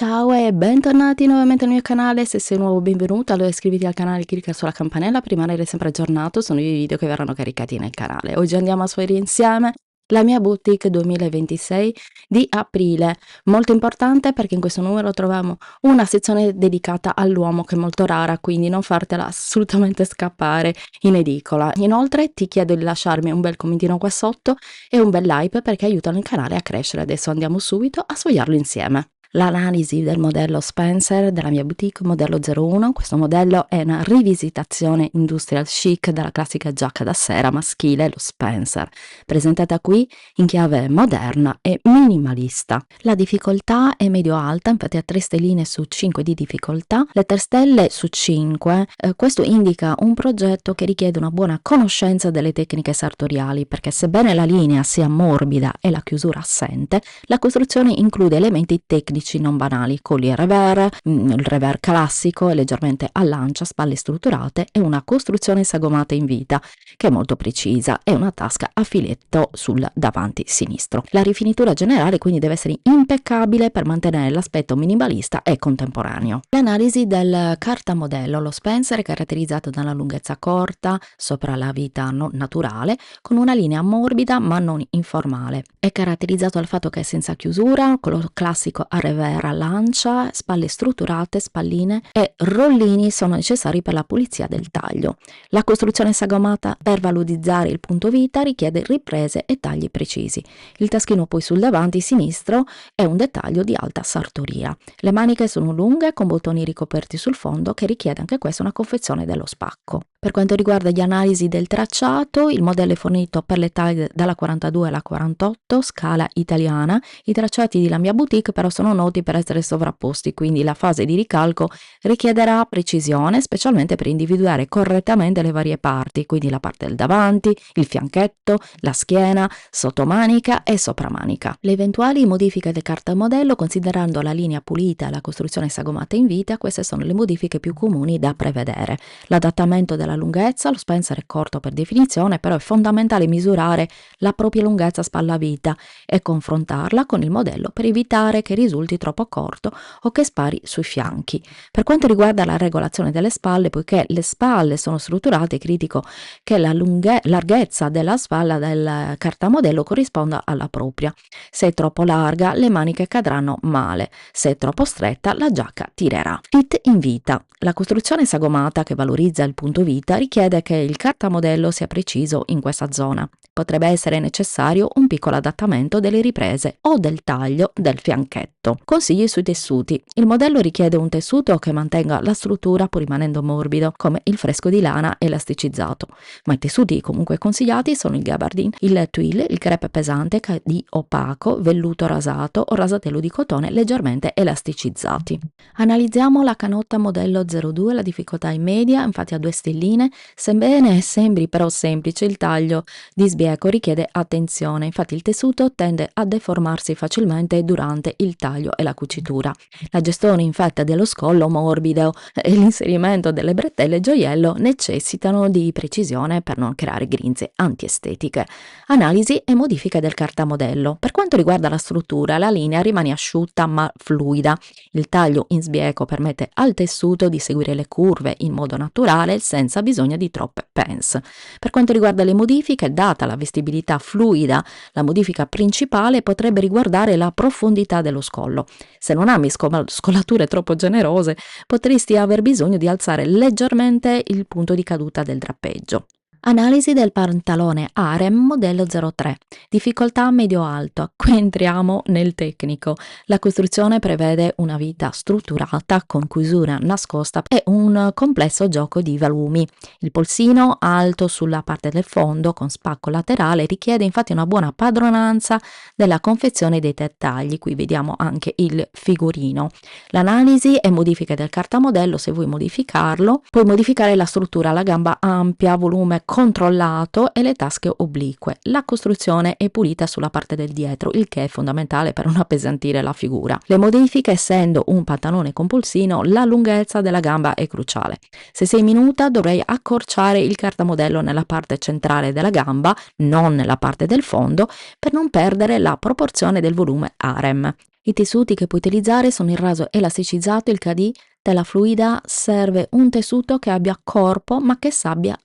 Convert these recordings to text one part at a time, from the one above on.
Ciao e bentornati nuovamente nel mio canale. Se sei nuovo, benvenuto. Allora iscriviti al canale, clicca sulla campanella per rimanere sempre aggiornato su nuovi video che verranno caricati nel canale. Oggi andiamo a sfogliare insieme la mia boutique 2026 di aprile, molto importante perché in questo numero troviamo una sezione dedicata all'uomo che è molto rara, quindi non fartela assolutamente scappare in edicola. Inoltre ti chiedo di lasciarmi un bel commentino qua sotto e un bel like perché aiutano il canale a crescere. Adesso andiamo subito a sfogliarlo insieme. L'analisi del modello Spencer della mia boutique modello 01. Questo modello è una rivisitazione industrial chic della classica giacca da sera maschile, lo Spencer, presentata qui in chiave moderna e minimalista. La difficoltà è medio-alta, infatti ha 3 stelline su 5 di difficoltà, le 3 stelle su 5. Questo indica un progetto che richiede una buona conoscenza delle tecniche sartoriali, perché sebbene la linea sia morbida e la chiusura assente, la costruzione include elementi tecnici non banali, colli e revers, il revers classico e leggermente a lancia, spalle strutturate e una costruzione sagomata in vita che è molto precisa e una tasca a filetto sul davanti sinistro. La rifinitura generale quindi deve essere impeccabile per mantenere l'aspetto minimalista e contemporaneo. L'analisi del cartamodello. Lo Spencer è caratterizzato da una lunghezza corta sopra la vita naturale, con una linea morbida ma non informale. È caratterizzato dal fatto che è senza chiusura, con lo classico a revers a lancia, spalle strutturate, spalline e rollini sono necessari per la pulizia del taglio. La costruzione sagomata per valorizzare il punto vita richiede riprese e tagli precisi. Il taschino poi sul davanti sinistro è un dettaglio di alta sartoria. Le maniche sono lunghe con bottoni ricoperti sul fondo che richiede anche questa una confezione dello spacco. Per quanto riguarda gli analisi del tracciato, il modello è fornito per le taglie dalla 42 alla 48, scala italiana. I tracciati della mia boutique però sono noti per essere sovrapposti, quindi la fase di ricalco richiederà precisione, specialmente per individuare correttamente le varie parti, quindi la parte del davanti, il fianchetto, la schiena, sottomanica e sopramanica. Le eventuali modifiche del cartamodello, considerando la linea pulita e la costruzione sagomata in vita, queste sono le modifiche più comuni da prevedere. L'adattamento della lunghezza. Lo Spencer è corto per definizione, però è fondamentale misurare la propria lunghezza spalla-vita e confrontarla con il modello per evitare che risulti troppo corto o che spari sui fianchi. Per quanto riguarda la regolazione delle spalle, poiché le spalle sono strutturate, è critico che la larghezza della spalla del cartamodello corrisponda alla propria. Se è troppo larga, le maniche cadranno male; se è troppo stretta, la giacca tirerà. Fit in vita. La costruzione sagomata che valorizza il punto vita richiede che il cartamodello sia preciso in questa zona. Potrebbe essere necessario un piccolo adattamento delle riprese o del taglio del fianchetto. Consigli sui tessuti. Il modello richiede un tessuto che mantenga la struttura pur rimanendo morbido, come il fresco di lana elasticizzato. Ma i tessuti comunque consigliati sono il gabardine, il twill, il crepe pesante di opaco, velluto rasato o rasatello di cotone leggermente elasticizzati. Analizziamo la canotta modello 02, la difficoltà è media, infatti ha 2 stelline. Sebbene sembri però semplice, il taglio di sbieco richiede attenzione, infatti il tessuto tende a deformarsi facilmente durante il taglio e la cucitura. La gestione infatti dello scollo morbido e l'inserimento delle bretelle gioiello necessitano di precisione per non creare grinze antiestetiche. Analisi e modifiche del cartamodello. Per quanto riguarda la struttura, la linea rimane asciutta ma fluida. Il taglio in sbieco permette al tessuto di seguire le curve in modo naturale senza bisogno di troppe pens. Per quanto riguarda le modifiche, data la vestibilità fluida, la modifica principale potrebbe riguardare la profondità dello scollo. Se non ami scollature troppo generose, potresti aver bisogno di alzare leggermente il punto di caduta del drappeggio. Analisi del pantalone harem modello 03. Difficoltà medio-alto. Qui entriamo nel tecnico. La costruzione prevede una vita strutturata con chiusura nascosta e un complesso gioco di volumi. Il polsino alto sulla parte del fondo con spacco laterale richiede infatti una buona padronanza della confezione dei dettagli. Qui vediamo anche il figurino. L'analisi e modifiche del cartamodello. Se vuoi modificarlo, puoi modificare la struttura, la gamba ampia, volume controllato e le tasche oblique. La costruzione è pulita sulla parte del dietro, il che è fondamentale per non appesantire la figura. Le modifiche: essendo un pantalone con polsino, la lunghezza della gamba è cruciale. Se sei minuta, dovrei accorciare il cartamodello nella parte centrale della gamba, non nella parte del fondo, per non perdere la proporzione del volume harem. I tessuti che puoi utilizzare sono il raso elasticizzato, il KD, tela fluida, serve un tessuto che abbia corpo ma che sappia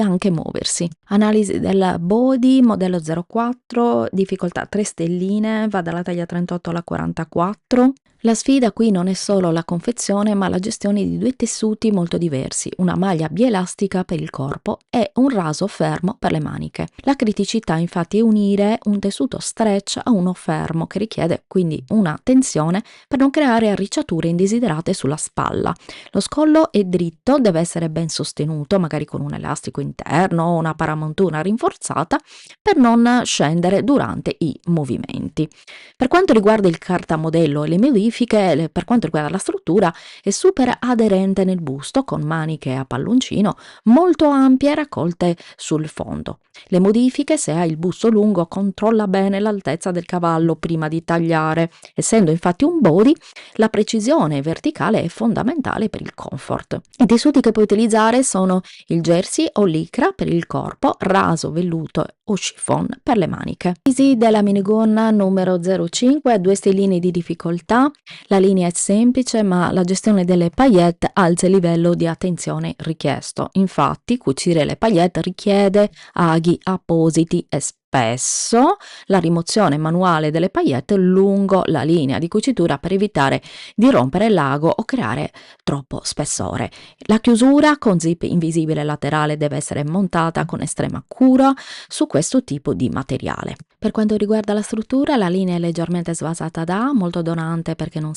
anche muoversi. Analisi del body, modello 04, difficoltà 3 stelline, va dalla taglia 38 alla 44. La sfida qui non è solo la confezione, ma la gestione di due tessuti molto diversi, una maglia bielastica per il corpo e un raso fermo per le maniche. La criticità infatti è unire un tessuto stretch a uno fermo, che richiede quindi una tensione per non creare arricciature indesiderate sulla spalla. Lo scollo è dritto, deve essere ben sostenuto, magari con un elastico interno o una paramontura rinforzata, per non scendere durante i movimenti. Per quanto riguarda il cartamodello e le modifiche, per quanto riguarda la struttura, è super aderente nel busto, con maniche a palloncino molto ampie raccolte sul fondo. Le modifiche: se hai il busto lungo, controlla bene l'altezza del cavallo prima di tagliare. Essendo infatti un body, la precisione verticale è fondamentale per il comfort. I tessuti che puoi utilizzare sono il jersey o licra per il corpo, raso, velluto o chiffon per le maniche. Easy della minigonna numero 05 a 2 stelline di difficoltà. La linea è semplice, ma la gestione delle paillette alza il livello di attenzione richiesto. Infatti, cucire le paillette richiede aghi appositi e spesso la rimozione manuale delle paillette lungo la linea di cucitura per evitare di rompere l'ago o creare troppo spessore. La chiusura con zip invisibile laterale deve essere montata con estrema cura su questo tipo di materiale. Per quanto riguarda la struttura, la linea è leggermente svasata da, molto donante perché non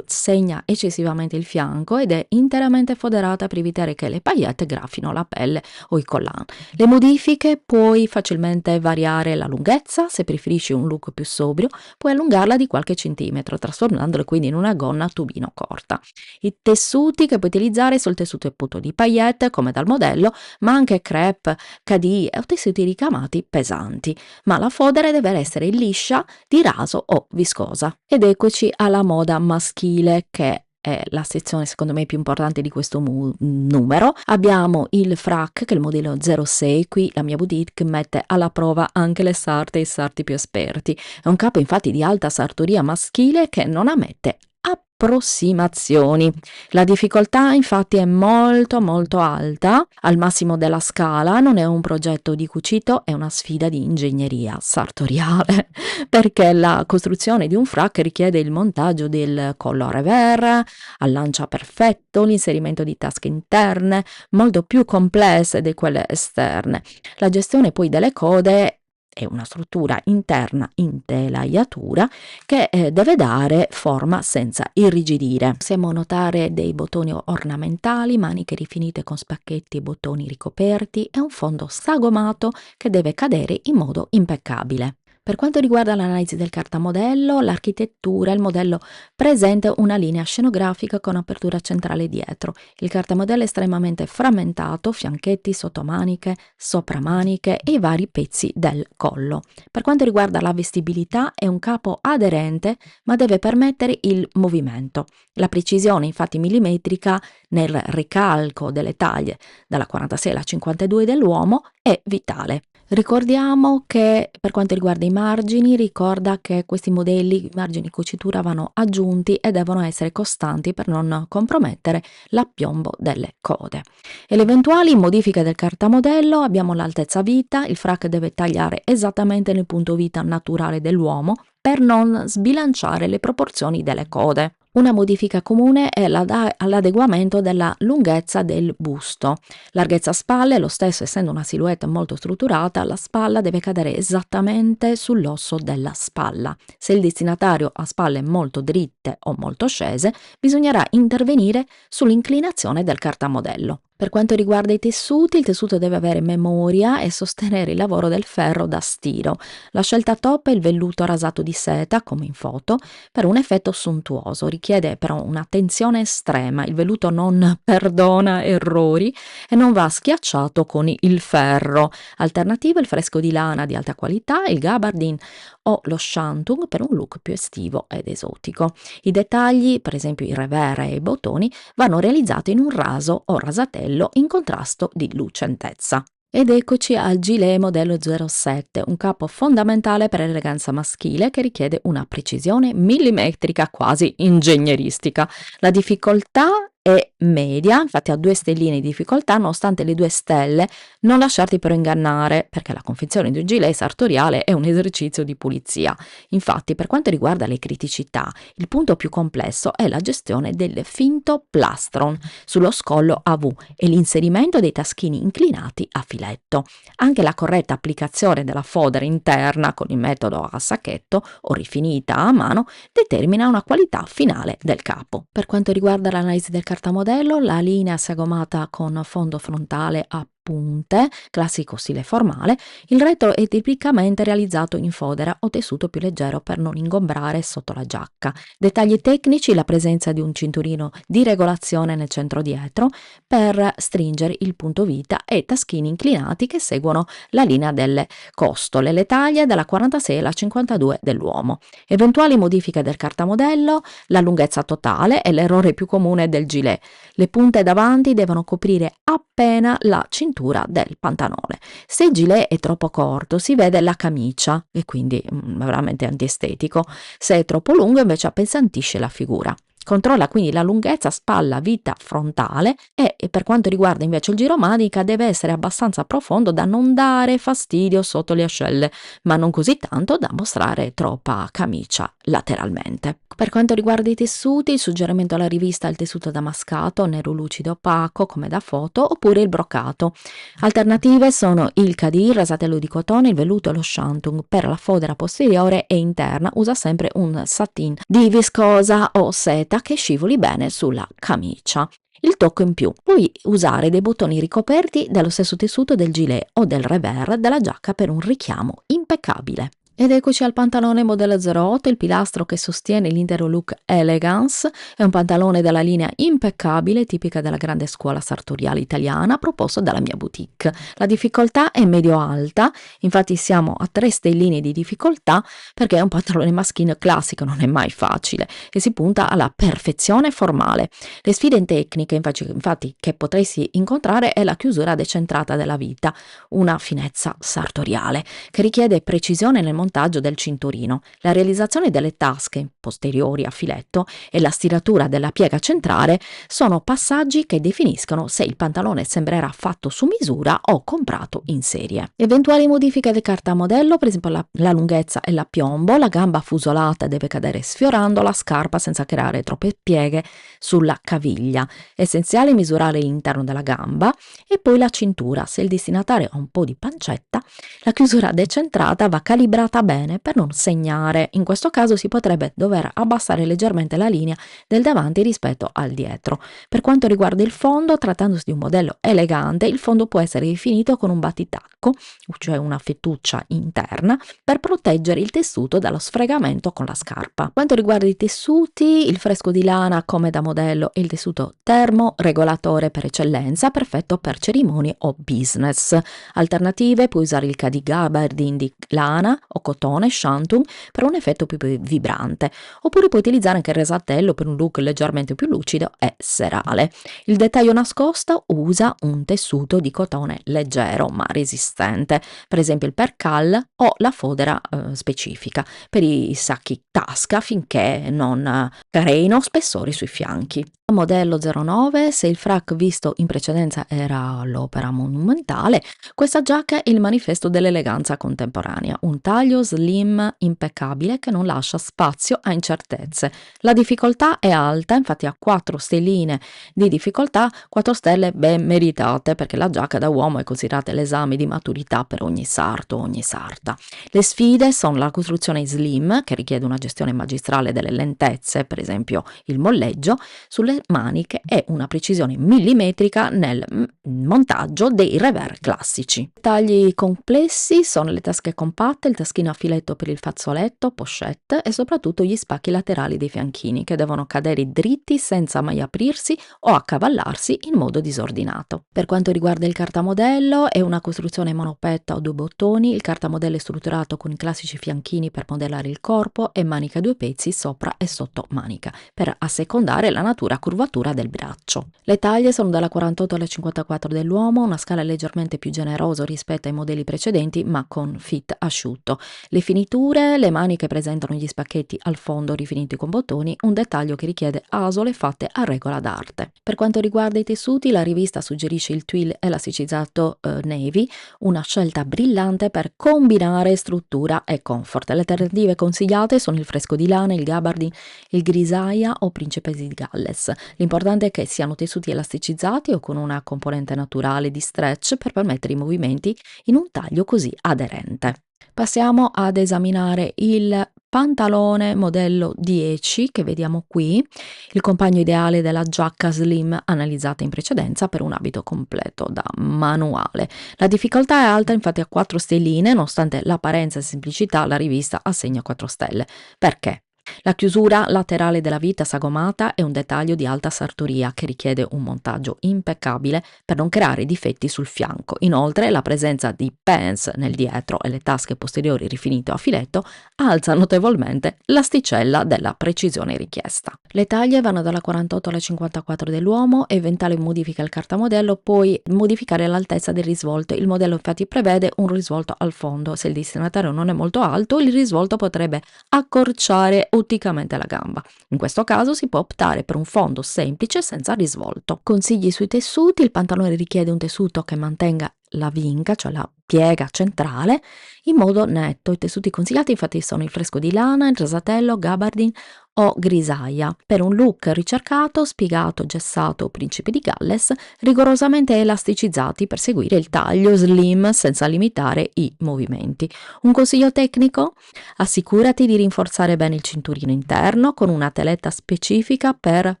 segna eccessivamente il fianco, ed è interamente foderata per evitare che le paillette graffino la pelle o i collant. Le modifiche: puoi facilmente variare la lunghezza, se preferisci un look più sobrio puoi allungarla di qualche centimetro, trasformandola quindi in una gonna a tubino corta. I tessuti che puoi utilizzare sono il tessuto appunto di paillette, come dal modello, ma anche crepe, KD o tessuti ricamati pesanti, ma la fodera deve essere liscia, di raso o viscosa. Ed eccoci alla moda maschile, che è la sezione secondo me più importante di questo numero. Abbiamo il frac, che è il modello 06, qui la mia boutique mette alla prova anche le sarte e i sarti più esperti. È un capo infatti di alta sartoria maschile che non ammette approssimazioni. La difficoltà infatti è molto alta, al massimo della scala. Non è un progetto di cucito, è una sfida di ingegneria sartoriale perché la costruzione di un frac richiede il montaggio del collo a revers, al lancia perfetto, l'inserimento di tasche interne molto più complesse di quelle esterne. La gestione poi delle code è una struttura interna in telaiatura che deve dare forma senza irrigidire. Possiamo notare dei bottoni ornamentali, maniche rifinite con spacchetti e bottoni ricoperti e un fondo sagomato che deve cadere in modo impeccabile. Per quanto riguarda l'analisi del cartamodello, l'architettura, il modello presenta una linea scenografica con apertura centrale dietro. Il cartamodello è estremamente frammentato, fianchetti, sottomaniche, sopramaniche e i vari pezzi del collo. Per quanto riguarda la vestibilità, è un capo aderente, ma deve permettere il movimento. La precisione infatti millimetrica nel ricalco delle taglie dalla 46 alla 52 dell'uomo è vitale. Ricordiamo che per quanto riguarda i margini, ricorda che questi modelli, i margini di cucitura vanno aggiunti e devono essere costanti per non compromettere l'appiombo delle code. E le eventuali modifiche del cartamodello: abbiamo l'altezza vita, il frac deve tagliare esattamente nel punto vita naturale dell'uomo per non sbilanciare le proporzioni delle code. Una modifica comune è l'adeguamento della lunghezza del busto. Larghezza spalle: lo stesso, essendo una silhouette molto strutturata, la spalla deve cadere esattamente sull'osso della spalla. Se il destinatario ha spalle molto dritte o molto scese, bisognerà intervenire sull'inclinazione del cartamodello. Per quanto riguarda i tessuti, il tessuto deve avere memoria e sostenere il lavoro del ferro da stiro. La scelta top è il velluto rasato di seta, come in foto, per un effetto sontuoso. Richiede però un'attenzione estrema. Il velluto non perdona errori e non va schiacciato con il ferro. Alternativa: il fresco di lana di alta qualità, il gabardine o lo shantung per un look più estivo ed esotico. I dettagli, per esempio i revers e i bottoni, vanno realizzati in un raso o rasatello in contrasto di lucentezza. Ed eccoci al gilet modello 07, un capo fondamentale per l'eleganza maschile che richiede una precisione millimetrica quasi ingegneristica. La difficoltà è media, infatti ha 2 stelline di difficoltà, nonostante le 2 stelle non lasciarti però ingannare, perché la confezione di un gilet sartoriale è un esercizio di pulizia. Infatti, per quanto riguarda le criticità, il punto più complesso è la gestione del finto plastron sullo scollo a V e l'inserimento dei taschini inclinati a filetto. Anche la corretta applicazione della fodera interna con il metodo a sacchetto o rifinita a mano determina una qualità finale del capo. Per quanto riguarda l'analisi del cartamodello, la linea sagomata con fondo frontale a punte, classico stile formale, il retro è tipicamente realizzato in fodera o tessuto più leggero per non ingombrare sotto la giacca. Dettagli tecnici: la presenza di un cinturino di regolazione nel centro dietro per stringere il punto vita e taschini inclinati che seguono la linea delle costole, le taglie dalla 46 alla 52 dell'uomo. Eventuali modifiche del cartamodello: la lunghezza totale è l'errore più comune del gilet. Le punte davanti devono coprire appena la cintura del pantalone. Se il gilet è troppo corto si vede la camicia e quindi è veramente antiestetico. Se è troppo lungo invece appesantisce la figura. Controlla quindi la lunghezza spalla vita frontale e per quanto riguarda invece il giro manica deve essere abbastanza profondo da non dare fastidio sotto le ascelle, ma non così tanto da mostrare troppa camicia lateralmente. Per quanto riguarda i tessuti, il suggerimento alla rivista è il tessuto damascato, nero lucido opaco come da foto, oppure il broccato. Alternative sono il cadì, il rastrello di cotone, il velluto e lo shantung. Per la fodera posteriore e interna usa sempre un satin di viscosa o seta che scivoli bene sulla camicia. Il tocco in più: puoi usare dei bottoni ricoperti dello stesso tessuto del gilet o del revers della giacca per un richiamo impeccabile. Ed eccoci al pantalone modello 08, il pilastro che sostiene l'intero look elegance. È un pantalone della linea impeccabile, tipica della grande scuola sartoriale italiana, proposto dalla mia boutique. La difficoltà è medio-alta, infatti siamo a 3 stelline di difficoltà perché è un pantalone maschile classico, non è mai facile e si punta alla perfezione formale. Le sfide tecniche infatti che potresti incontrare è la chiusura decentrata della vita, una finezza sartoriale che richiede precisione nel montaggio del cinturino, la realizzazione delle tasche posteriori a filetto e la stiratura della piega centrale sono passaggi che definiscono se il pantalone sembrerà fatto su misura o comprato in serie. Eventuali modifiche del cartamodello: per esempio la lunghezza e la piombo, la gamba fusolata deve cadere sfiorando la scarpa senza creare troppe pieghe sulla caviglia. È essenziale misurare l'interno della gamba e poi la cintura. Se il destinatario ha un po' di pancetta, la chiusura decentrata va calibrata bene per non segnare. In questo caso si potrebbe dover abbassare leggermente la linea del davanti rispetto al dietro. Per quanto riguarda il fondo, trattandosi di un modello elegante, il fondo può essere rifinito con un battitacco, cioè una fettuccia interna, per proteggere il tessuto dallo sfregamento con la scarpa. Per quanto riguarda i tessuti, il fresco di lana come da modello è il tessuto termoregolatore per eccellenza, perfetto per cerimonie o business. Alternative: puoi usare il gabardine di lana o cotone shantung per un effetto più vibrante, oppure puoi utilizzare anche il resatello per un look leggermente più lucido e serale. Il dettaglio nascosto: usa un tessuto di cotone leggero ma resistente, per esempio il percal o la fodera specifica per i sacchi tasca, finché non creino spessori sui fianchi. Modello 09, se il frac visto in precedenza era l'opera monumentale, questa giacca è il manifesto dell'eleganza contemporanea, un taglio slim impeccabile che non lascia spazio a incertezze. La difficoltà è alta, infatti ha 4 stelline di difficoltà, 4 stelle ben meritate perché la giacca da uomo è considerata l'esame di maturità per ogni sarto o ogni sarta. Le sfide sono la costruzione slim, che richiede una gestione magistrale delle lentezze, per esempio il molleggio sulle maniche, e una precisione millimetrica nel montaggio dei revers classici. Tagli complessi sono le tasche compatte, il taschino a filetto per il fazzoletto, pochette e soprattutto gli spacchi laterali dei fianchini che devono cadere dritti senza mai aprirsi o accavallarsi in modo disordinato. Per quanto riguarda il cartamodello, è una costruzione monopetta o 2 bottoni. Il cartamodello è strutturato con i classici fianchini per modellare il corpo e manica a 2 pezzi sopra e sotto manica per assecondare la natura curvatura del braccio. Le taglie sono dalla 48 alla 54 dell'uomo, una scala leggermente più generosa rispetto ai modelli precedenti ma con fit asciutto. Le finiture, le maniche presentano gli spacchetti al fondo rifiniti con bottoni, un dettaglio che richiede asole fatte a regola d'arte. Per quanto riguarda i tessuti, la rivista suggerisce il twill elasticizzato navy, una scelta brillante per combinare struttura e comfort. Le alternative consigliate sono il fresco di lana, il gabardine, il grisaia o principe di Galles. L'importante è che siano tessuti elasticizzati o con una componente naturale di stretch per permettere i movimenti in un taglio così aderente. Passiamo ad esaminare il pantalone modello 10 che vediamo qui, il compagno ideale della giacca slim analizzata in precedenza per un abito completo da manuale. La difficoltà è alta, infatti, a 4 stelline, nonostante l'apparenza e semplicità la rivista assegna 4 stelle. Perché? La chiusura laterale della vita sagomata è un dettaglio di alta sartoria che richiede un montaggio impeccabile per non creare difetti sul fianco. Inoltre la presenza di pants nel dietro e le tasche posteriori rifinite a filetto alza notevolmente l'asticella della precisione richiesta. Le taglie vanno dalla 48 alla 54 dell'uomo, eventuale modifica al cartamodello, poi modificare l'altezza del risvolto. Il modello infatti prevede un risvolto al fondo. Se il destinatario non è molto alto, il risvolto potrebbe accorciare otticamente la gamba. In questo caso si può optare per un fondo semplice senza risvolto. Consigli sui tessuti: il pantalone richiede un tessuto che mantenga la vinca, cioè la piega centrale, in modo netto. I tessuti consigliati infatti sono il fresco di lana, il rasatello, gabardine o grisaia. Per un look ricercato, spiegato, gessato o principe di Galles, rigorosamente elasticizzati per seguire il taglio slim senza limitare i movimenti. Un consiglio tecnico? Assicurati di rinforzare bene il cinturino interno con una teletta specifica per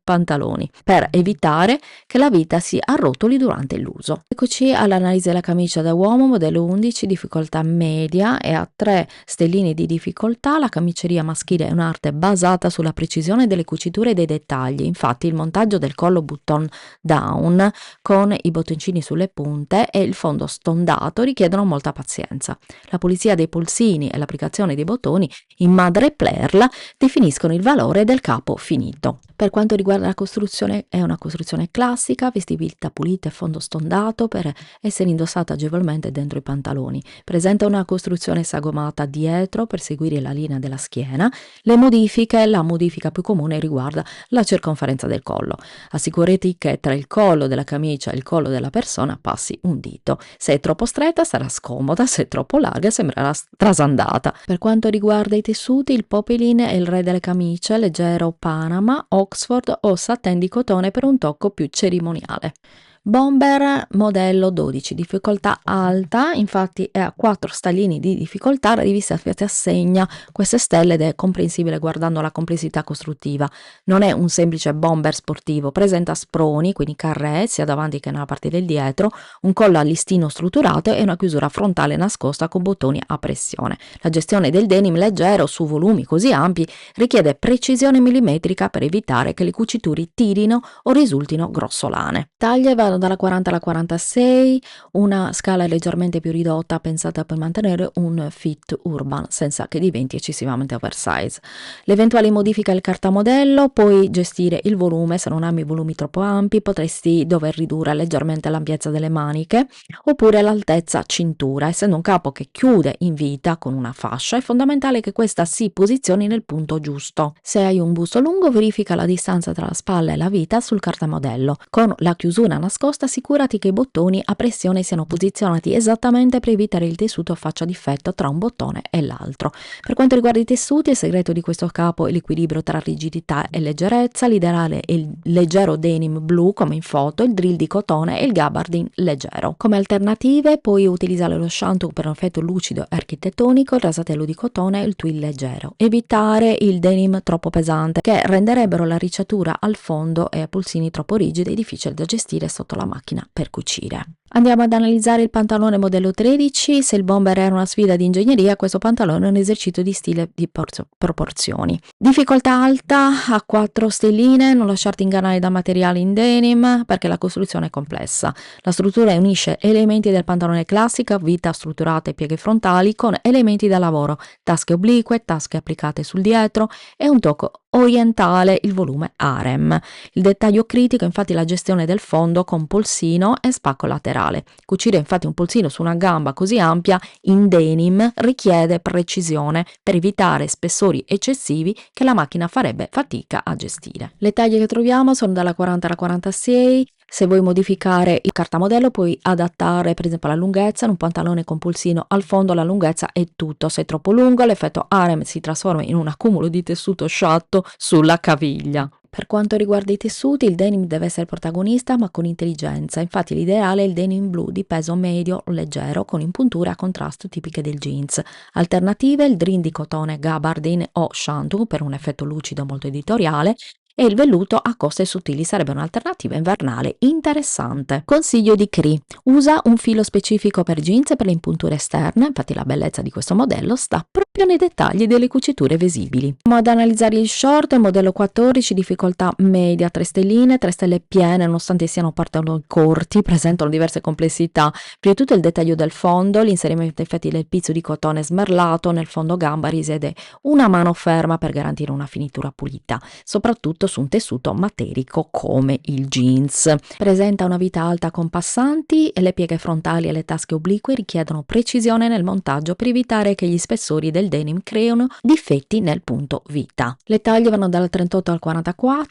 pantaloni, per evitare che la vita si arrotoli durante l'uso. Eccoci all'analisi della camicia da uomo modello 11, difficoltà media, e a 3 stellini di difficoltà. La camiceria maschile è un'arte basata sulla precisione delle cuciture e dei dettagli. Infatti il montaggio del collo button down con i bottoncini sulle punte e il fondo stondato richiedono molta pazienza. La pulizia dei polsini e l'applicazione dei bottoni in madreperla definiscono il valore del capo finito. Per quanto riguarda la costruzione, è una costruzione classica, vestibilità pulita e fondo stondato per essere indossata agevolmente dentro i pantaloni. Presenta una costruzione sagomata dietro per seguire la linea della schiena. La modifica più comune riguarda la circonferenza del collo. Assicurati che tra il collo della camicia e il collo della persona passi un dito. Se è troppo stretta sarà scomoda, se è troppo larga sembrerà trasandata. Per quanto riguarda i tessuti, il popeline è il re delle camicie, leggero Panama, Oxford o satin di cotone per un tocco più cerimoniale. Bomber modello 12, difficoltà alta, infatti è a 4 stellini di difficoltà. La rivista ti assegna queste stelle ed è comprensibile guardando la complessità costruttiva. Non è un semplice bomber sportivo, presenta sproni, quindi carré, sia davanti che nella parte del dietro, un collo a listino strutturato e una chiusura frontale nascosta con bottoni a pressione. La gestione del denim leggero su volumi così ampi richiede precisione millimetrica per evitare che le cuciture tirino o risultino grossolane. Taglie vanno dalla 40 alla 46, una scala leggermente più ridotta pensata per mantenere un fit urban senza che diventi eccessivamente oversize. Le eventuali modifiche al cartamodello: puoi gestire il volume. Se non ami volumi troppo ampi potresti dover ridurre leggermente l'ampiezza delle maniche oppure l'altezza cintura. Essendo un capo che chiude in vita con una fascia, è fondamentale che questa si posizioni nel punto giusto. Se hai un busto lungo, verifica la distanza tra la spalla e la vita sul cartamodello. Con la chiusura nascosta, assicurati che i bottoni a pressione siano posizionati esattamente per evitare il tessuto faccia difetto tra un bottone e l'altro. Per quanto riguarda i tessuti, il segreto di questo capo è l'equilibrio tra rigidità e leggerezza. L'ideale è il leggero denim blu come in foto, il drill di cotone e il gabardine leggero. Come alternative puoi utilizzare lo shampoo per un effetto lucido e architettonico, il rasatello di cotone e il twill leggero. Evitare il denim troppo pesante, che renderebbero la ricciatura al fondo e a polsini troppo rigidi e difficili da gestire sotto la macchina per cucire. Andiamo ad analizzare il pantalone modello 13. Se il bomber era una sfida di ingegneria, questo pantalone è un esercizio di stile di proporzioni. Difficoltà alta a 4 stelline, non lasciarti ingannare da materiali in denim perché la costruzione è complessa. La struttura unisce elementi del pantalone classico, vita strutturata e pieghe frontali, con elementi da lavoro, tasche oblique, tasche applicate sul dietro e un tocco orientale, il volume harem. Il dettaglio critico è infatti la gestione del fondo con polsino e spacco laterale. Cucire infatti un polsino su una gamba così ampia in denim richiede precisione per evitare spessori eccessivi che la macchina farebbe fatica a gestire. Le taglie che troviamo sono dalla 40 alla 46. Se vuoi modificare il cartamodello puoi adattare per esempio la lunghezza. In un pantalone con polsino al fondo la lunghezza è tutto, se è troppo lungo l'effetto harem si trasforma in un accumulo di tessuto sciatto sulla caviglia. Per quanto riguarda i tessuti, il denim deve essere protagonista ma con intelligenza, infatti l'ideale è il denim blu di peso medio o leggero con impunture a contrasto tipiche del jeans. Alternative: il dream di cotone gabardine o shantung per un effetto lucido molto editoriale, e il velluto a coste sottili sarebbe un'alternativa invernale interessante. Consiglio di Cree: usa un filo specifico per jeans e per le impunture esterne, infatti la bellezza di questo modello sta proprio nei dettagli delle cuciture visibili. Andiamo ad analizzare il short, il modello 14, difficoltà media 3 stelline, 3 stelle piene nonostante siano pantaloni corti, presentano diverse complessità. Prima di tutto il dettaglio del fondo, l'inserimento infatti del pizzo di cotone smerlato nel fondo gamba risiede una mano ferma per garantire una finitura pulita, soprattutto su un tessuto materico come il jeans. Presenta una vita alta con passanti e le pieghe frontali e le tasche oblique richiedono precisione nel montaggio per evitare che gli spessori del denim creino difetti nel punto vita. Le taglie vanno dal 38 al 44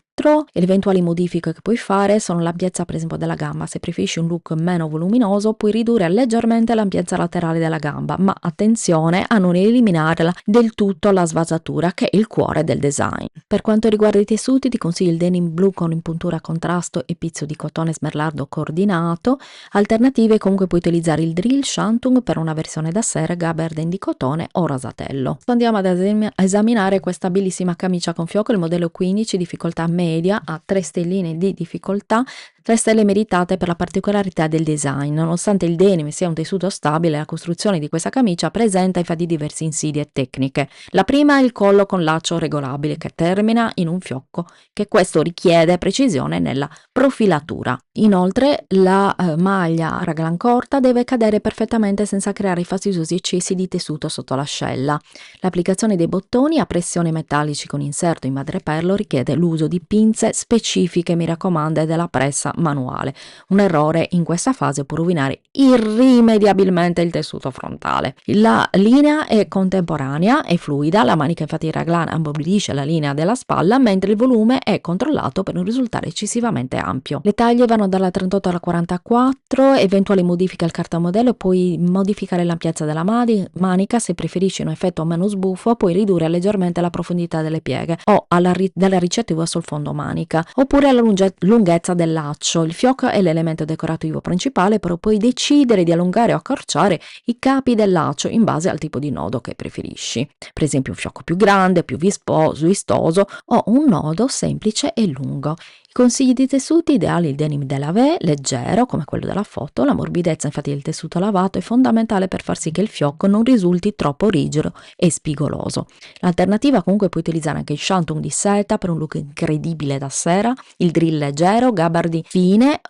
e le eventuali modifiche che puoi fare sono l'ampiezza per esempio della gamba. Se preferisci un look meno voluminoso puoi ridurre leggermente l'ampiezza laterale della gamba, ma attenzione a non eliminarla del tutto la svasatura che è il cuore del design. Per quanto riguarda i tessuti ti consiglio il denim blu con impuntura a contrasto e pizzo di cotone smerlardo coordinato. Alternative: comunque puoi utilizzare il drill shantung per una versione da sera, gabardine di cotone o rasatello. Andiamo ad esaminare questa bellissima camicia con fiocco, il modello 15, difficoltà media a 3 stelline di difficoltà, 3 stelle meritate per la particolarità del design. Nonostante il denim sia un tessuto stabile, la costruzione di questa camicia presenta infatti diverse insidie tecniche. La prima è il collo con laccio regolabile che termina in un fiocco, che questo richiede precisione nella profilatura. Inoltre la maglia a raglan corta deve cadere perfettamente senza creare fastidiosi eccessi di tessuto sotto l'ascella. L'applicazione dei bottoni a pressione metallici con inserto in madreperlo richiede l'uso di pinze specifiche, mi raccomando, e della pressa manuale. Un errore in questa fase può rovinare irrimediabilmente il tessuto frontale. La linea è contemporanea e fluida, la manica infatti raglan ammobilisce la linea della spalla, mentre il volume è controllato per non risultare eccessivamente ampio. Le taglie vanno dalla 38 alla 44, eventuali modifiche al cartamodello, puoi modificare l'ampiezza della manica, se preferisci un effetto meno sbuffo puoi ridurre leggermente la profondità delle pieghe o dalla ricettiva sul fondo manica, oppure la lunghezza del laccio. Il fiocco è l'elemento decorativo principale, però puoi decidere di allungare o accorciare i capi del laccio in base al tipo di nodo che preferisci, per esempio un fiocco più grande, più vistoso o un nodo semplice e lungo. I consigli di tessuti ideali: il denim dell'Ave leggero come quello della foto, la morbidezza infatti del tessuto lavato è fondamentale per far sì che il fiocco non risulti troppo rigido e spigoloso. L'alternativa: comunque puoi utilizzare anche il shantung di seta per un look incredibile da sera, il drill leggero, gabardine fine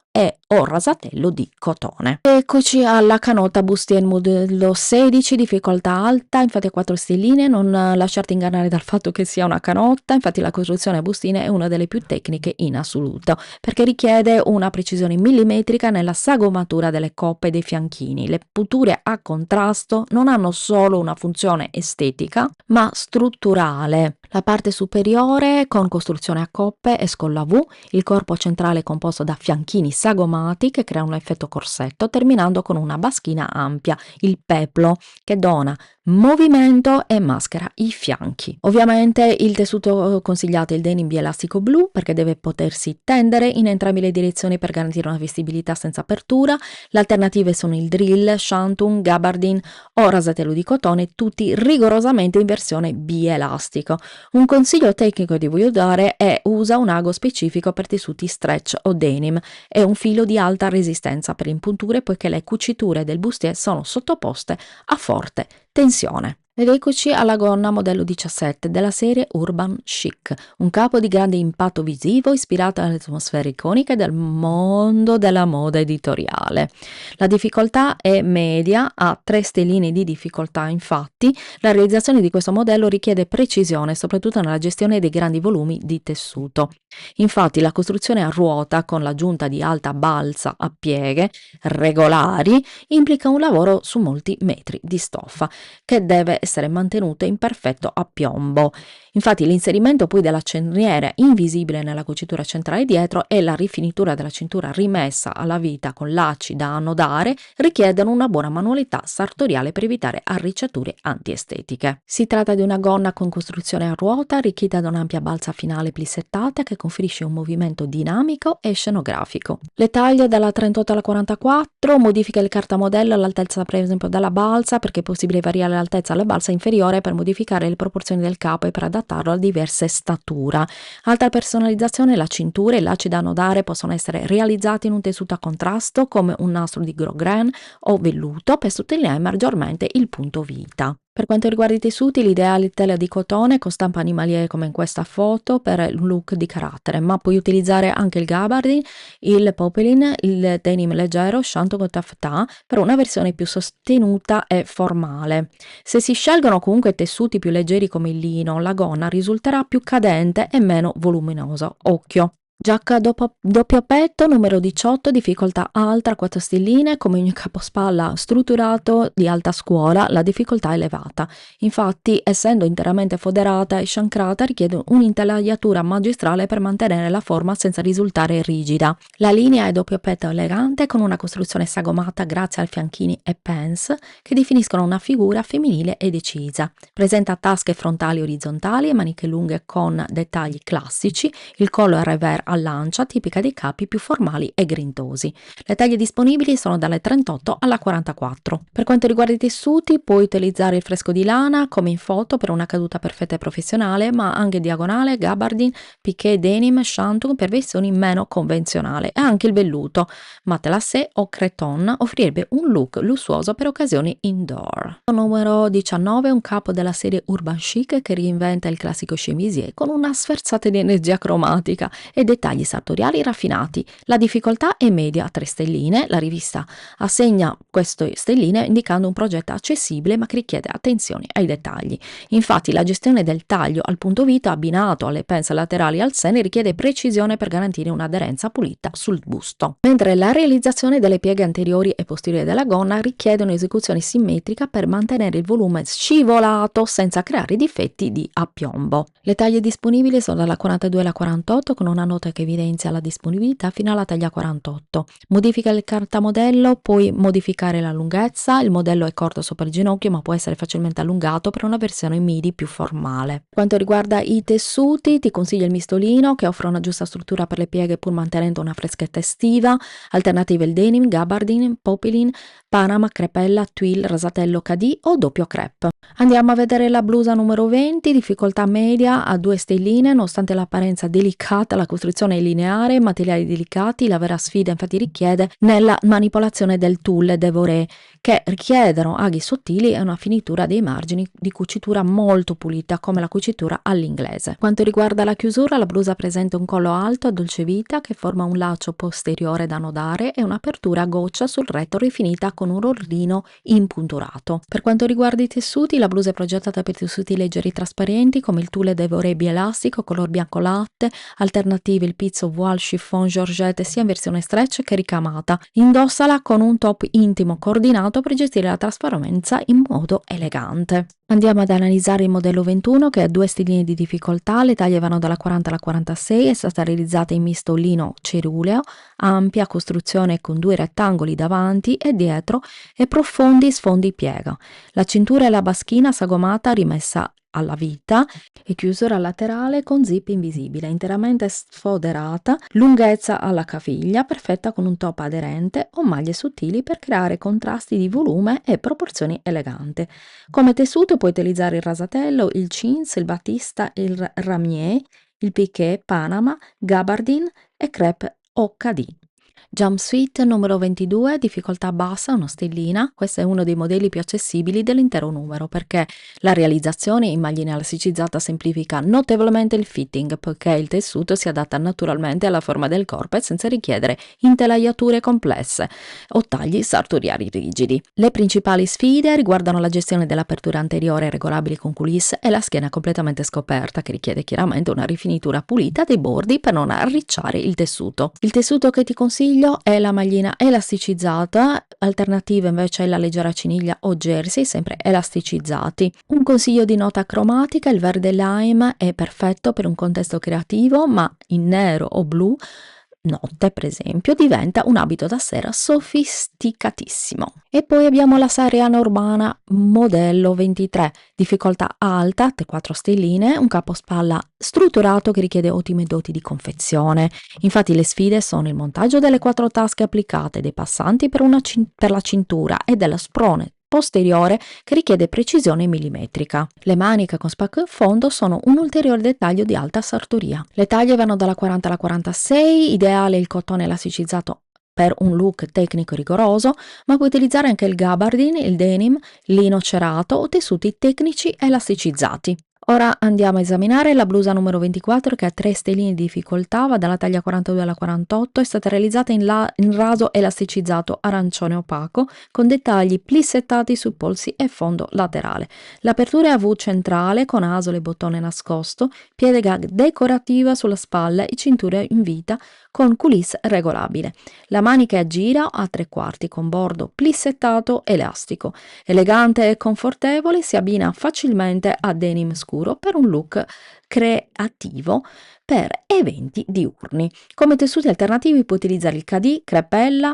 o rasatello di cotone. Eccoci alla canotta bustier modello 16, difficoltà alta, infatti a 4 stelline, non lasciarti ingannare dal fatto che sia una canotta, infatti la costruzione a bustine è una delle più tecniche in assoluto, perché richiede una precisione millimetrica nella sagomatura delle coppe e dei fianchini. Le punture a contrasto non hanno solo una funzione estetica, ma strutturale. La parte superiore con costruzione a coppe e scolla V, il corpo centrale è composto da fianchini sagomati che creano un effetto corsetto, terminando con una baschina ampia, il peplo, che dona movimento e maschera i fianchi. Ovviamente il tessuto consigliato è il denim bielastico blu perché deve potersi tendere in entrambe le direzioni per garantire una vestibilità senza apertura. Le alternative sono il drill, shantung, gabardine o rasatello di cotone, tutti rigorosamente in versione bielastico. Un consiglio tecnico che ti voglio dare è: usa un ago specifico per tessuti stretch o denim e un filo di alta resistenza per le impunture, poiché le cuciture del bustier sono sottoposte a forte tensione. Ed eccoci alla gonna modello 17 della serie Urban Chic, un capo di grande impatto visivo ispirato alle atmosfere iconiche del mondo della moda editoriale. La difficoltà è media, ha 3 stelline di difficoltà. Infatti la realizzazione di questo modello richiede precisione, soprattutto nella gestione dei grandi volumi di tessuto. Infatti la costruzione a ruota con l'aggiunta di alta balza a pieghe regolari implica un lavoro su molti metri di stoffa che deve essere mantenuto in perfetto appiombo. Infatti l'inserimento poi della cerniera invisibile nella cucitura centrale dietro e la rifinitura della cintura rimessa alla vita con lacci da annodare richiedono una buona manualità sartoriale per evitare arricciature antiestetiche. Si tratta di una gonna con costruzione a ruota arricchita da un'ampia balza finale plissettata che conferisce un movimento dinamico e scenografico. Le taglie dalla 38 alla 44, modifica il cartamodello all'altezza per esempio della balza, perché è possibile variare l'altezza alla balza inferiore per modificare le proporzioni del capo e per adattarlo a diverse stature. Altra personalizzazione: la cintura e i lacci da annodare possono essere realizzati in un tessuto a contrasto come un nastro di grosgrain o velluto per sottolineare maggiormente il punto vita. Per quanto riguarda i tessuti, l'ideale è tela di cotone con stampa animaliere come in questa foto per un look di carattere, ma puoi utilizzare anche il gabardine, il poplin, il denim leggero, shantung o taffetà per una versione più sostenuta e formale. Se si scelgono comunque tessuti più leggeri come il lino, la gonna risulterà più cadente e meno voluminosa. Occhio! Giacca doppio petto numero 18, difficoltà alta, 4 stelline, come ogni capospalla strutturato di alta scuola, la difficoltà è elevata. Infatti, essendo interamente foderata e sciancrata, richiede un'intelaiatura magistrale per mantenere la forma senza risultare rigida. La linea è doppio petto elegante con una costruzione sagomata grazie ai fianchini e pants che definiscono una figura femminile e decisa. Presenta tasche frontali orizzontali e maniche lunghe con dettagli classici, il collo è revers a lancia tipica dei capi più formali e grintosi. Le taglie disponibili sono dalle 38 alla 44. Per quanto riguarda i tessuti, puoi utilizzare il fresco di lana come in foto per una caduta perfetta e professionale, ma anche diagonale, gabardine, piqué, denim, shantung per versioni meno convenzionali, e anche il velluto, matelassé o cretonne offrirebbe un look lussuoso per occasioni indoor. Numero 19, un capo della serie Urban Chic che reinventa il classico chemisier con una sferzata di energia cromatica e dettagli sartoriali raffinati. La difficoltà è media a 3 stelline. La rivista assegna queste stelline indicando un progetto accessibile ma che richiede attenzione ai dettagli. Infatti la gestione del taglio al punto vita abbinato alle pence laterali al seno richiede precisione per garantire un'aderenza pulita sul busto, mentre la realizzazione delle pieghe anteriori e posteriori della gonna richiede un'esecuzione simmetrica per mantenere il volume scivolato senza creare difetti di appiombo. Le taglie disponibili sono dalla 42 alla 48 con una nota che evidenzia la disponibilità fino alla taglia 48. Modifica il cartamodello, puoi modificare la lunghezza, il modello è corto sopra il ginocchio ma può essere facilmente allungato per una versione midi più formale. Per quanto riguarda i tessuti, ti consiglio il mistolino che offre una giusta struttura per le pieghe pur mantenendo una freschezza estiva. Alternative il denim, gabardine, poplin, panama, crepella, twill, rasatello KD o doppio crepe. Andiamo a vedere la blusa numero 20, difficoltà media a 2 stelline, nonostante l'apparenza delicata, la costruzione è lineare, materiali delicati, la vera sfida infatti richiede nella manipolazione del tulle devoré, che richiedono aghi sottili e una finitura dei margini di cucitura molto pulita come la cucitura all'inglese. Quanto riguarda la chiusura, la blusa presenta un collo alto a dolce vita che forma un laccio posteriore da annodare e un'apertura a goccia sul retro rifinita con un rollino impunturato. Per quanto riguarda i tessuti, la blusa è progettata per tessuti leggeri trasparenti come il tulle devoré bielastico color bianco latte, alternative il pizzo voile chiffon Georgette sia in versione stretch che ricamata. Indossala con un top intimo coordinato per gestire la trasparenza in modo elegante. Andiamo ad analizzare il modello 21 che ha 2 stilini di difficoltà, le taglie vanno dalla 40 alla 46, è stata realizzata in misto lino ceruleo, ampia costruzione con 2 rettangoli davanti e dietro e profondi sfondi piega. La cintura e la baschina sagomata rimessa alla vita e chiusura laterale con zip invisibile, interamente sfoderata, lunghezza alla caviglia, perfetta con un top aderente o maglie sottili per creare contrasti di volume e proporzioni elegante. Come tessuto puoi utilizzare il rasatello, il chintz, il battista, il ramier, il piqué, panama, gabardine e crepe o cadì. Jumpsuit numero 22, difficoltà bassa, una stellina. Questo è uno dei modelli più accessibili dell'intero numero perché la realizzazione in maglia elasticizzata semplifica notevolmente il fitting poiché il tessuto si adatta naturalmente alla forma del corpo e senza richiedere intelaiature complesse o tagli sartoriali rigidi. Le principali sfide riguardano la gestione dell'apertura anteriore regolabile con coulisse e la schiena completamente scoperta che richiede chiaramente una rifinitura pulita dei bordi per non arricciare il tessuto. Il tessuto che ti consiglio è la maglina elasticizzata, alternativa invece è la leggera ciniglia o jersey, sempre elasticizzati. Un consiglio di nota cromatica: il verde lime è perfetto per un contesto creativo, ma in nero o blu notte per esempio diventa un abito da sera sofisticatissimo. E poi abbiamo la Sariana Urbana modello 23, difficoltà alta, 4 stelline, un capospalla strutturato che richiede ottime doti di confezione. Infatti le sfide sono il montaggio delle 4 tasche applicate, dei passanti per la cintura e della sprone posteriore che richiede precisione millimetrica. Le maniche con spacco in fondo sono un ulteriore dettaglio di alta sartoria. Le taglie vanno dalla 40 alla 46, ideale il cotone elasticizzato per un look tecnico rigoroso, ma puoi utilizzare anche il gabardine, il denim, lino cerato o tessuti tecnici elasticizzati. Ora andiamo a esaminare la blusa numero 24 che ha 3 stelline di difficoltà, va dalla taglia 42 alla 48, è stata realizzata in raso elasticizzato arancione opaco con dettagli plissettati su polsi e fondo laterale. L'apertura è a V centrale con asole e bottone nascosto, piede gag decorativa sulla spalla e cintura in vita con coulisse regolabile. La manica è a gira a 3/4 con bordo plissettato elastico. Elegante e confortevole, si abbina facilmente a denim scuro per un look creativo per eventi diurni. Come tessuti alternativi puoi utilizzare il cadì, crepella,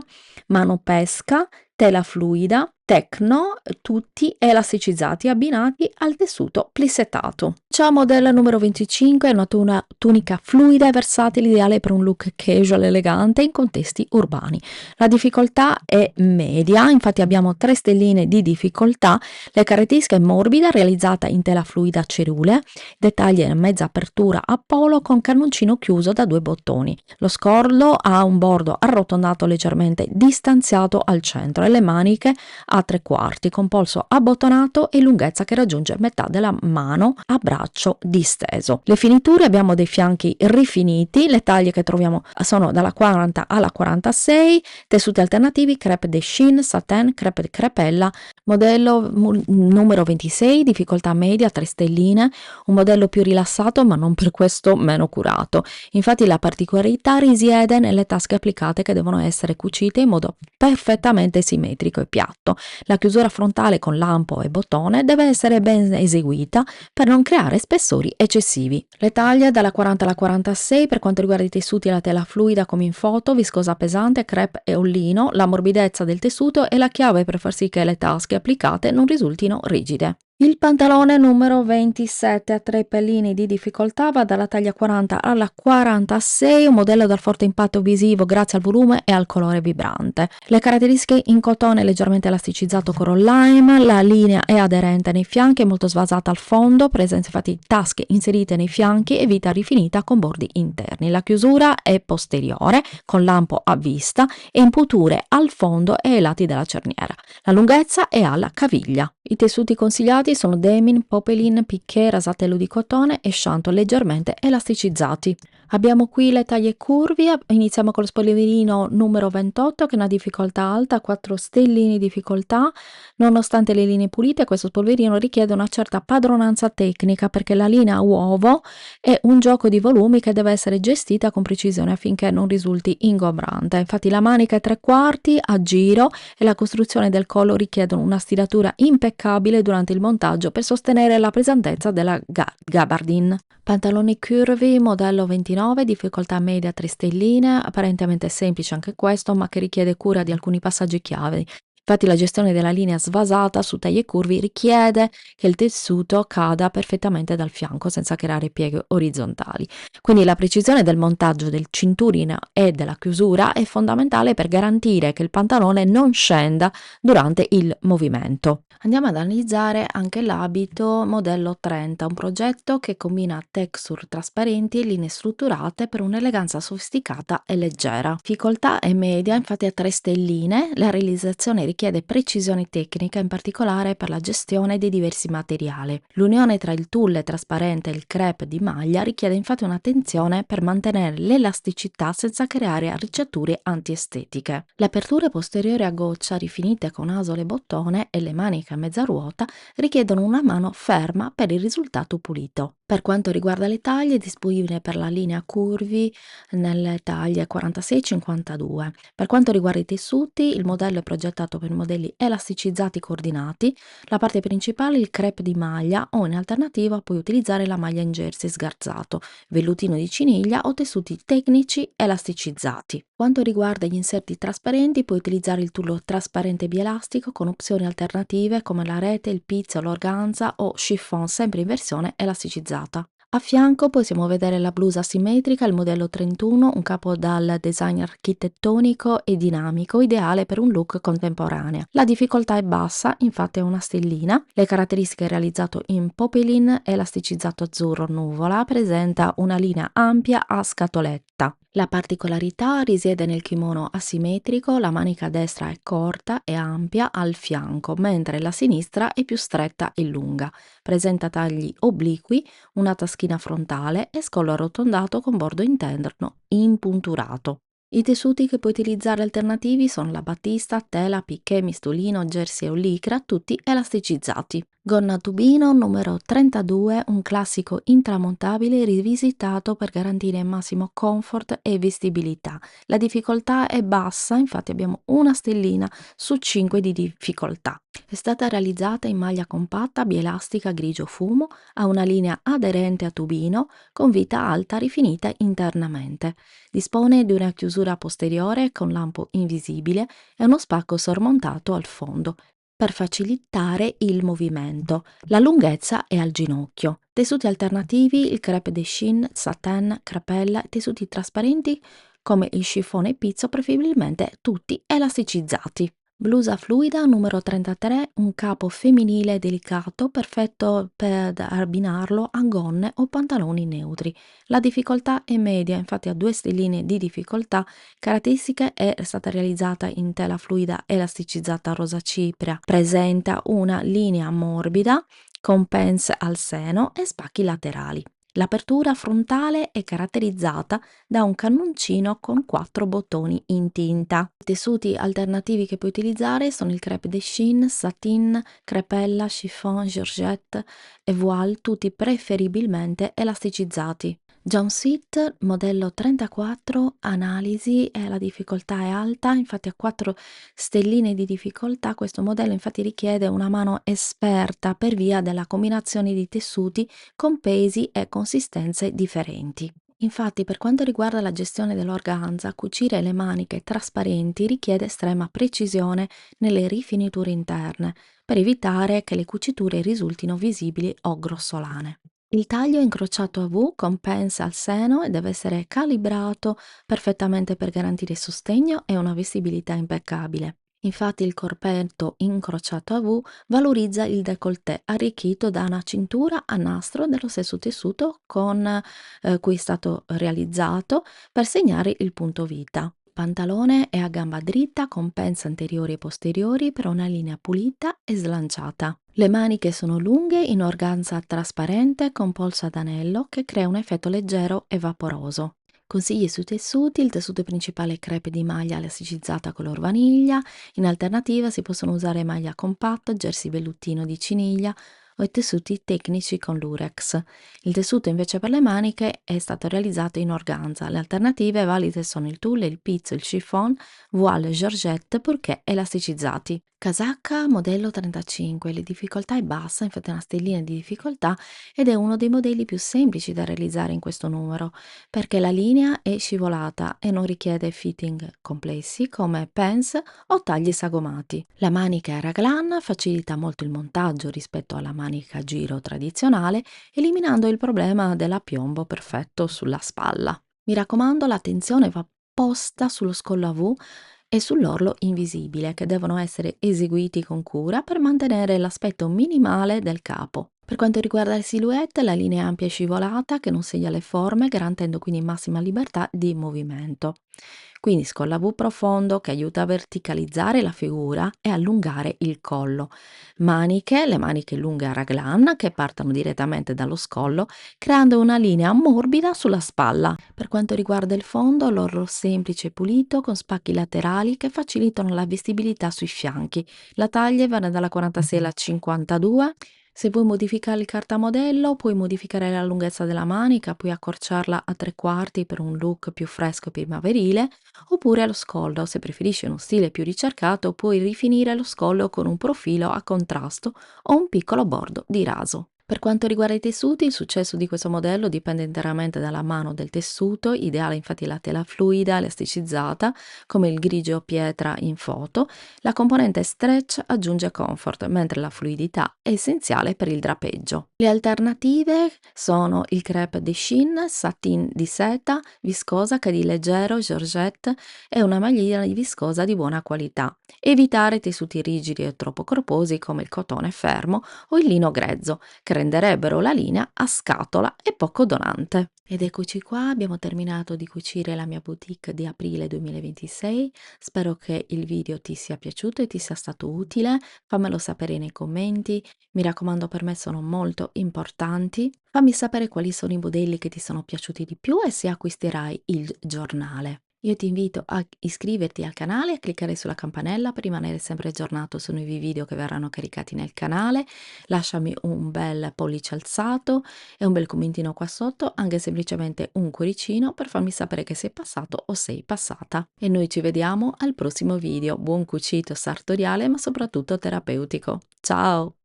mano pesca, tela fluida, tecno, tutti elasticizzati abbinati al tessuto plissettato. Ciao modello numero 25 è una tunica fluida e versatile ideale per un look casual elegante in contesti urbani. La difficoltà è media, infatti abbiamo 3 stelline di difficoltà, le caratteristiche morbida realizzata in tela fluida cerulea, dettagli in mezza apertura a polo con cannoncino chiuso da 2 bottoni. Lo scorlo ha un bordo arrotondato leggermente distanziato al centro e le maniche a 3/4 con polso abbottonato e lunghezza che raggiunge metà della mano a braccio disteso. Le finiture abbiamo dei fianchi rifiniti, le taglie che troviamo sono dalla 40 alla 46, tessuti alternativi crepe de chine, satin, crepe di crepella, modello numero 26, difficoltà media 3 stelline, un modello più rilassato ma non per questo meno curato. Infatti la particolarità risiede nelle tasche applicate che devono essere cucite in modo perfettamente simmetrico e piatto. La chiusura frontale con lampo e bottone deve essere ben eseguita per non creare spessori eccessivi. Le taglie dalla 40 alla 46 per quanto riguarda i tessuti e la tela fluida come in foto, viscosa pesante, crepe e ollino, la morbidezza del tessuto è la chiave per far sì che le tasche applicate non risultino rigide. Il pantalone numero 27 a 3 pallini di difficoltà va dalla taglia 40 alla 46, un modello dal forte impatto visivo grazie al volume e al colore vibrante. Le caratteristiche in cotone leggermente elasticizzato con lime, la linea è aderente nei fianchi e molto svasata al fondo, presenza infatti tasche inserite nei fianchi e vita rifinita con bordi interni. La chiusura è posteriore con lampo a vista e imputure al fondo e ai lati della cerniera. La lunghezza è alla caviglia. I tessuti consigliati sono denim, poplin, piqué, rasatello di cotone e shanto leggermente elasticizzati. Abbiamo qui le taglie curvi, iniziamo con lo spogliarino numero 28 che è una difficoltà alta, 4 stellini di difficoltà. Nonostante le linee pulite, questo spolverino richiede una certa padronanza tecnica perché la linea uovo è un gioco di volumi che deve essere gestita con precisione affinché non risulti ingombrante. Infatti la manica è 3/4 a giro e la costruzione del collo richiedono una stiratura impeccabile durante il montaggio per sostenere la pesantezza della gabardine. Pantaloni curvi, modello 29, difficoltà media 3 stelline, apparentemente semplice anche questo, ma che richiede cura di alcuni passaggi chiave. Infatti la gestione della linea svasata su taglie curvi richiede che il tessuto cada perfettamente dal fianco senza creare pieghe orizzontali. Quindi la precisione del montaggio del cinturino e della chiusura è fondamentale per garantire che il pantalone non scenda durante il movimento. Andiamo ad analizzare anche l'abito modello 30, un progetto che combina texture trasparenti e linee strutturate per un'eleganza sofisticata e leggera. Difficoltà è media, infatti a 3 stelline, la realizzazione richiede precisione tecnica, in particolare per la gestione dei diversi materiali. L'unione tra il tulle trasparente e il crepe di maglia richiede infatti un'attenzione per mantenere l'elasticità senza creare arricciature antiestetiche. Le aperture posteriori a goccia rifinite con asole e bottone e le maniche a mezza ruota richiedono una mano ferma per il risultato pulito. Per quanto riguarda le taglie, è disponibile per la linea curvi nelle taglie 46-52. Per quanto riguarda i tessuti, il modello è progettato per modelli elasticizzati coordinati. La parte principale è il crepe di maglia o in alternativa puoi utilizzare la maglia in jersey sgarzato, vellutino di ciniglia o tessuti tecnici elasticizzati. Quanto riguarda gli inserti trasparenti, puoi utilizzare il tullo trasparente bielastico con opzioni alternative come la rete, il pizzo, l'organza o chiffon sempre in versione elasticizzata. A fianco possiamo vedere la blusa simmetrica, il modello 31, un capo dal design architettonico e dinamico, ideale per un look contemporaneo. La difficoltà è bassa, infatti è una stellina. Le caratteristiche realizzato in poplin elasticizzato azzurro nuvola, presenta una linea ampia a scatoletta. La particolarità risiede nel kimono asimmetrico, la manica destra è corta e ampia al fianco, mentre la sinistra è più stretta e lunga. Presenta tagli obliqui, una taschina frontale e scollo arrotondato con bordo interno impunturato. I tessuti che puoi utilizzare alternativi sono la battista, tela, piqué, mistolino, jersey o licra, tutti elasticizzati. Gonna tubino numero 32, un classico intramontabile rivisitato per garantire massimo comfort e vestibilità. La difficoltà è bassa, infatti abbiamo una stellina su 5 di difficoltà. È stata realizzata in maglia compatta bielastica grigio fumo, ha una linea aderente a tubino con vita alta rifinita internamente. Dispone di una chiusura posteriore con lampo invisibile e uno spacco sormontato al fondo per facilitare il movimento. La lunghezza è al ginocchio. Tessuti alternativi, il crepe de chine, satin, crepella, tessuti trasparenti come il chiffone e pizzo, preferibilmente tutti elasticizzati. Blusa fluida numero 33, un capo femminile delicato, perfetto per abbinarlo a gonne o pantaloni neutri. La difficoltà è media, infatti ha 2 stelline di difficoltà. Caratteristiche: è stata realizzata in tela fluida elasticizzata rosa cipria, presenta una linea morbida con pens al seno e spacchi laterali. L'apertura frontale è caratterizzata da un cannoncino con 4 bottoni in tinta. I tessuti alternativi che puoi utilizzare sono il crepe de chine, satin, crepella, chiffon, georgette e voile, tutti preferibilmente elasticizzati. Jumpsuit modello 34, analisi, la difficoltà è alta, infatti ha 4 stelline di difficoltà. Questo modello infatti richiede una mano esperta per via della combinazione di tessuti con pesi e consistenze differenti. Infatti, per quanto riguarda la gestione dell'organza, cucire le maniche trasparenti richiede estrema precisione nelle rifiniture interne, per evitare che le cuciture risultino visibili o grossolane. Il taglio è incrociato a V con pens al seno e deve essere calibrato perfettamente per garantire sostegno e una vestibilità impeccabile. Infatti il corpetto incrociato a V valorizza il décolleté arricchito da una cintura a nastro dello stesso tessuto con cui è stato realizzato per segnare il punto vita. Pantalone è a gamba dritta con pens anteriori e posteriori per una linea pulita e slanciata. Le maniche sono lunghe in organza trasparente con polso ad anello che crea un effetto leggero e vaporoso. Consigli sui tessuti: il tessuto principale è crepe di maglia elasticizzata color vaniglia, in alternativa si possono usare maglia compatta, jersey velluttino di ciniglia o i tessuti tecnici con lurex. Il tessuto invece per le maniche è stato realizzato in organza. Le alternative valide sono il tulle, il pizzo, il chiffon, voile e georgette purché elasticizzati. Casacca modello 35, la difficoltà è bassa, infatti è una stellina di difficoltà ed è uno dei modelli più semplici da realizzare in questo numero, perché la linea è scivolata e non richiede fitting complessi come pens o tagli sagomati. La manica a raglan facilita molto il montaggio rispetto alla manica a giro tradizionale, eliminando il problema dell'appiombo perfetto sulla spalla. Mi raccomando, l'attenzione va posta sullo scollo a V e sull'orlo invisibile, che devono essere eseguiti con cura per mantenere l'aspetto minimale del capo. Per quanto riguarda le silhouette, la linea è ampia e scivolata che non segna le forme, garantendo quindi massima libertà di movimento. Quindi scollo a V profondo che aiuta a verticalizzare la figura e allungare il collo. Maniche, le maniche lunghe a raglan che partono direttamente dallo scollo, creando una linea morbida sulla spalla. Per quanto riguarda il fondo, l'orlo semplice e pulito con spacchi laterali che facilitano la vestibilità sui fianchi. La taglia va dalla 46 alla 52. Se vuoi modificare il cartamodello, puoi modificare la lunghezza della manica, puoi accorciarla a 3/4 per un look più fresco e primaverile, oppure allo scollo. Se preferisci uno stile più ricercato, puoi rifinire lo scollo con un profilo a contrasto o un piccolo bordo di raso. Per quanto riguarda i tessuti, il successo di questo modello dipende interamente dalla mano del tessuto, ideale infatti la tela fluida, elasticizzata, come il grigio pietra in foto. La componente stretch aggiunge comfort, mentre la fluidità è essenziale per il drapeggio. Le alternative sono il crepe di Shein, satin di seta, viscosa che è di leggero, georgette e una maglietta di viscosa di buona qualità. Evitare tessuti rigidi e troppo corposi come il cotone fermo o il lino grezzo, che renderebbero la linea a scatola e poco donante. Ed eccoci qua, abbiamo terminato di cucire la mia boutique di aprile 2026. Spero che il video ti sia piaciuto e ti sia stato utile. Fammelo sapere nei commenti. Mi raccomando, per me sono molto importanti. Fammi sapere quali sono i modelli che ti sono piaciuti di più e se acquisterai il giornale. Io ti invito a iscriverti al canale e a cliccare sulla campanella per rimanere sempre aggiornato sui nuovi video che verranno caricati nel canale. Lasciami un bel pollice alzato e un bel commentino qua sotto, anche semplicemente un cuoricino per farmi sapere che sei passato o sei passata. E noi ci vediamo al prossimo video. Buon cucito sartoriale ma soprattutto terapeutico. Ciao!